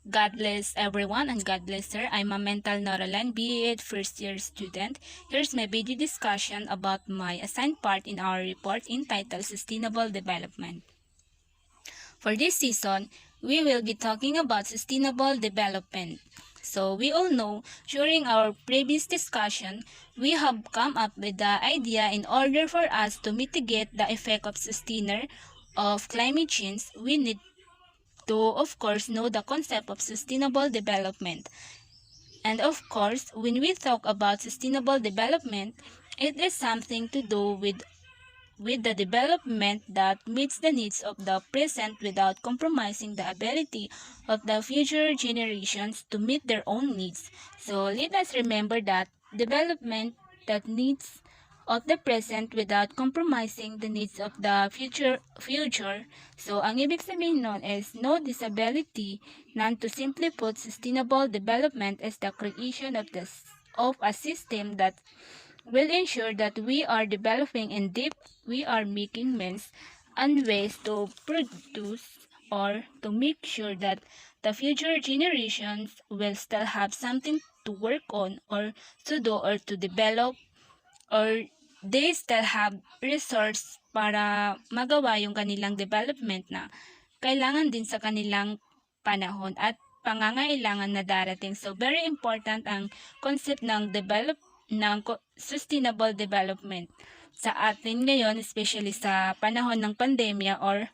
God bless everyone and God bless sir. I'm Mamintal Norolain, BA first year student. Here's my video discussion about my assigned part in our report entitled Sustainable Development. For this season, we will be talking about sustainable development. So we all know during our previous discussion, we have come up with the idea in order for us to mitigate the effect of sustainer of climate change, we need to, of course, know the concept of sustainable development. And of course, when we talk about sustainable development, it is something to do with the development that meets the needs of the present without compromising the ability of the future generations to meet their own needs. So let us remember that development that needs of the present without compromising the needs of the future. So ang ibig sabihin nun is no disability, none to simply put sustainable development as the creation of a system that will ensure that we are developing in depth, we are making means and ways to produce or to make sure that the future generations will still have something to work on or to do or to develop, or they still have resource para magawa yung kanilang development na kailangan din sa kanilang panahon at pangangailangan na darating. So very important ang concept ng sustainable development sa atin ngayon, especially sa panahon ng pandemya or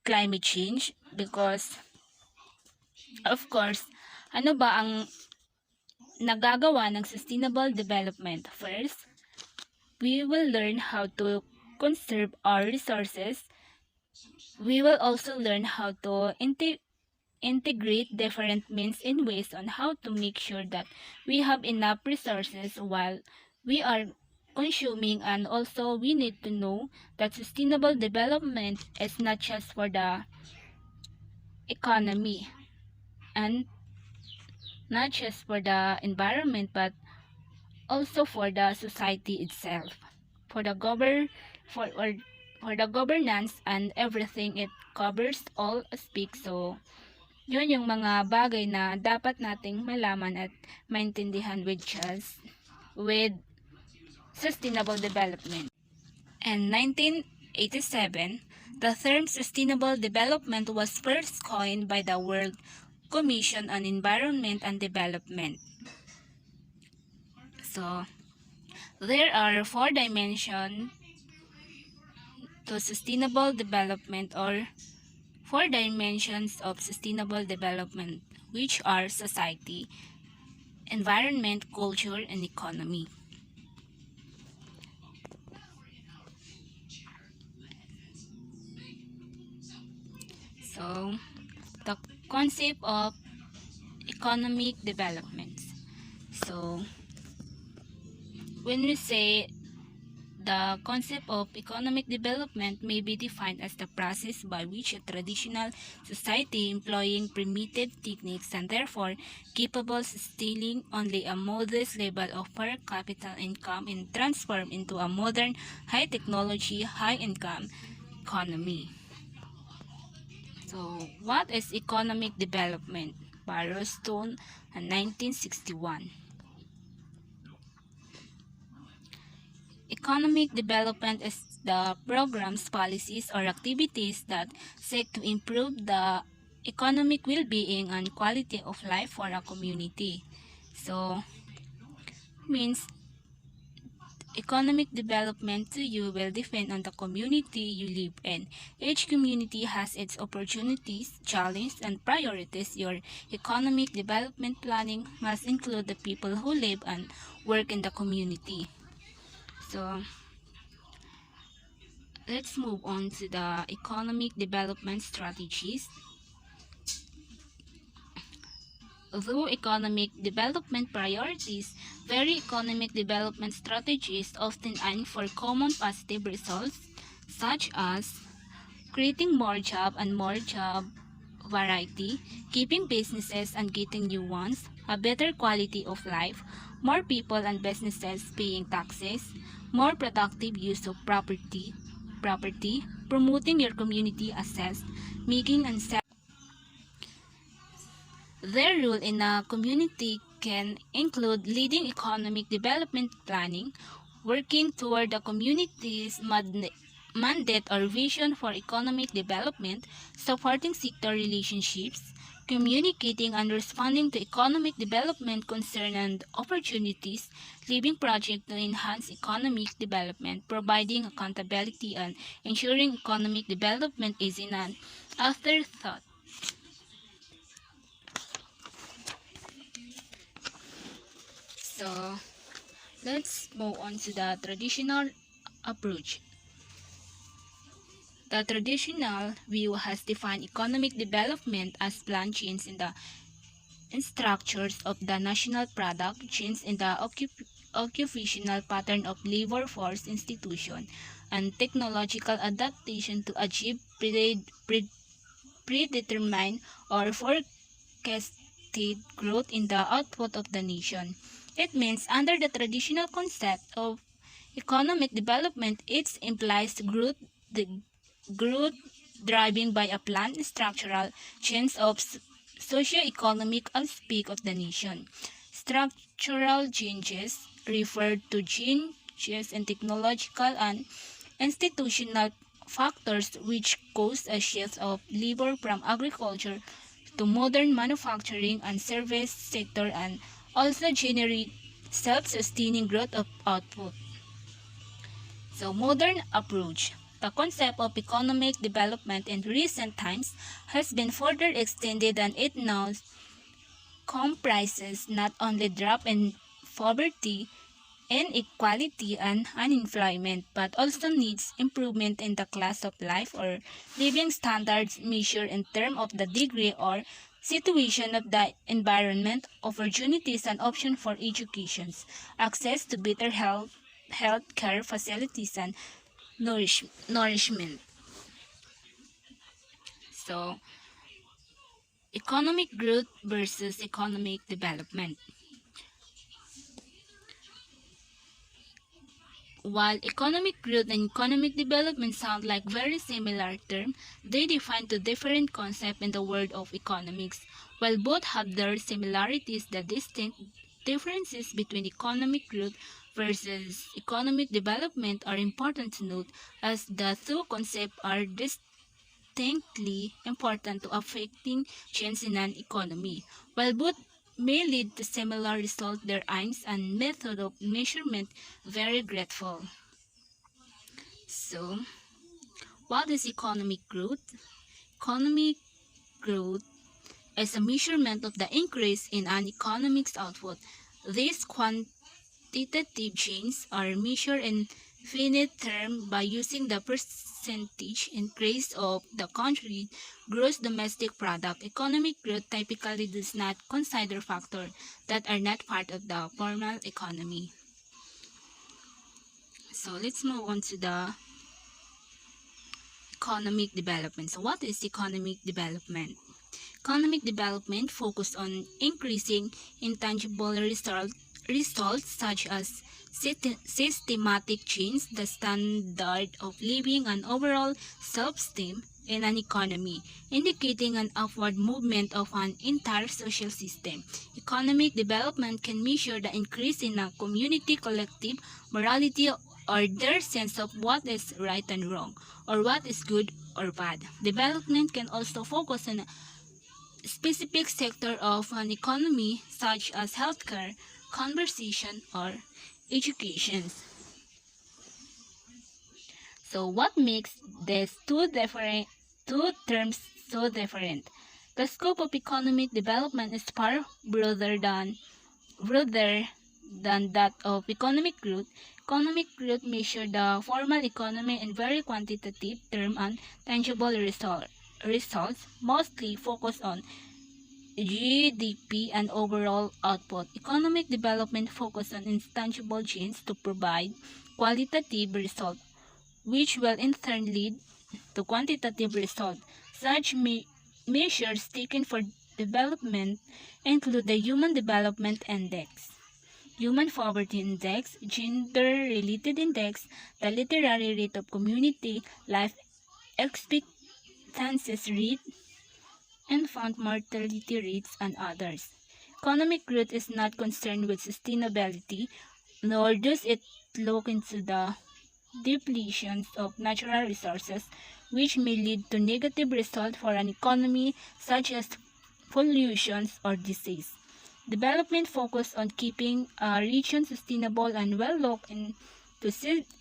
climate change, because of course, ano ba ang nagagawa ng sustainable development? First, we will learn how to conserve our resources. We will also learn how to integrate different means and ways on how to make sure that we have enough resources while we are consuming, and also we need to know that sustainable development is not just for the economy and not just for the environment but also for the society itself, for the for the governance and everything it covers all aspects. So yun yung mga bagay na dapat nating malaman at maintindihan with sustainable development. In 1987, the term sustainable development was first coined by the World Commission on Environment and Development. So, there are 4 dimensions to sustainable development, or 4 dimensions of sustainable development, which are society, environment, culture, and economy. So, the concept of economic development. So, when we say the concept of economic development may be defined as the process by which a traditional society employing primitive techniques and therefore capable of sustaining only a modest level of per capita income and transform into a modern, high-technology, high-income economy. So, what is economic development? Barrowstone, 1961. Economic development is the programs, policies, or activities that seek to improve the economic well-being and quality of life for a community. So, means economic development to you will depend on the community you live in. Each community has its opportunities, challenges, and priorities. Your economic development planning must include the people who live and work in the community. So, let's move on to the economic development strategies. Although economic development priorities vary, economic development strategies often aim for common positive results, such as creating more job and more job variety, keeping businesses and getting new ones, a better quality of life, more people and businesses paying taxes, more productive use of property, promoting your community assets, making and Their role in a community can include leading economic development planning, working toward the community's mandate or vision for economic development, supporting sector relationships, communicating and responding to economic development concerns and opportunities, leading projects to enhance economic development, providing accountability, and ensuring economic development is in an afterthought. So, let's move on to the traditional approach. The traditional view has defined economic development as planned change in the structures of the national product, change in the occupational pattern of labor force institution, and technological adaptation to achieve predetermined or forecasted growth in the output of the nation. It means under the traditional concept of economic development, it implies the growth driven by a planned structural change of socio-economic aspect of the nation. Structural changes refer to changes in technological and institutional factors which cause a shift of labor from agriculture to modern manufacturing and service sector and also generate self-sustaining growth of output. So, modern approach. The concept of economic development in recent times has been further extended and it now comprises not only drop in poverty, inequality, and unemployment, but also needs improvement in the class of life or living standards measured in terms of the degree or situation of the environment, opportunities and options for education, access to better health care facilities, and nourishment. So, economic growth versus economic development. While economic growth and economic development sound like very similar terms, they define two different concepts in the world of economics. While both have their similarities, the distinct differences between economic growth versus economic development are important to note as the two concepts are distinctly important to affecting change in an economy. While both may lead to similar results, their aims and method of measurement vary grateful. So, what is economic growth? Economic growth is a measurement of the increase in an economic's output. These quantitative changes are measured in finite terms by using the percentage increase of the country's gross domestic product. Economic growth typically does not consider factors that are not part of the formal economy. So let's move on to the economic development. So what is economic development? Economic development focuses on increasing intangible results such as systematic change, the standard of living, and overall self-esteem in an economy, indicating an upward movement of an entire social system. Economic development can measure the increase in a community collective morality or their sense of what is right and wrong, or what is good or bad. Development can also focus on specific sector of an economy such as healthcare, conversation, or education. So what makes these two terms so different? The scope of economic development is far broader than that of economic growth. Economic growth measures the formal economy in very quantitative terms and tangible results, mostly focused on GDP and overall output. Economic development focuses on intangible change to provide qualitative results, which will in turn lead to quantitative results. Such measures taken for development include the Human Development Index, Human Poverty Index, Gender-Related Index, the Literary Rate of Community, Life Expectancy Rate, infant mortality rates, and others. Economic growth is not concerned with sustainability, nor does it look into the depletions of natural resources, which may lead to negative results for an economy such as pollution or disease. Development focus on keeping a region sustainable and well looked into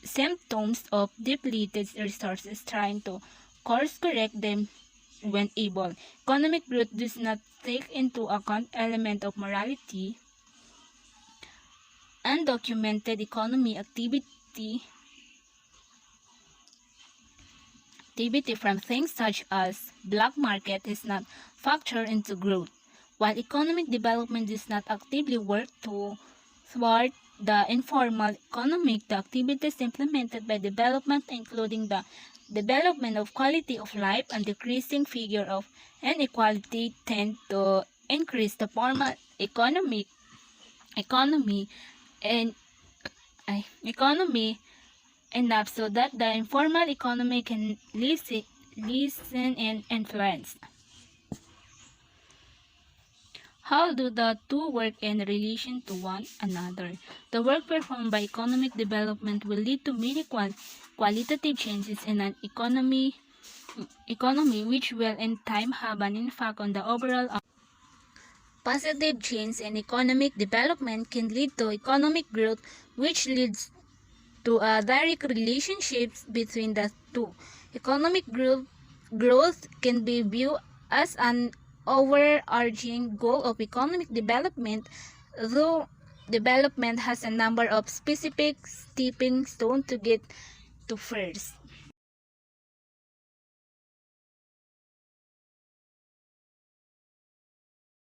symptoms of depleted resources, trying to course correct them when able. Economic growth does not take into account element of morality, undocumented economy activity from things such as black market is not factored into growth, while economic development does not actively work to thwart the informal economic the activities implemented by development, including the development of quality of life and decreasing figure of inequality, tend to increase the formal economy and economy enough so that the informal economy can listen and influence. How do the two work in relation to one another? The work performed by economic development will lead to many qualitative changes in an economy which will in time have an impact on the overall. Positive change in economic development can lead to economic growth, which leads to a direct relationship between the two. Economic growth can be viewed as an overarching goal of economic development, though development has a number of specific stepping stones to get to first.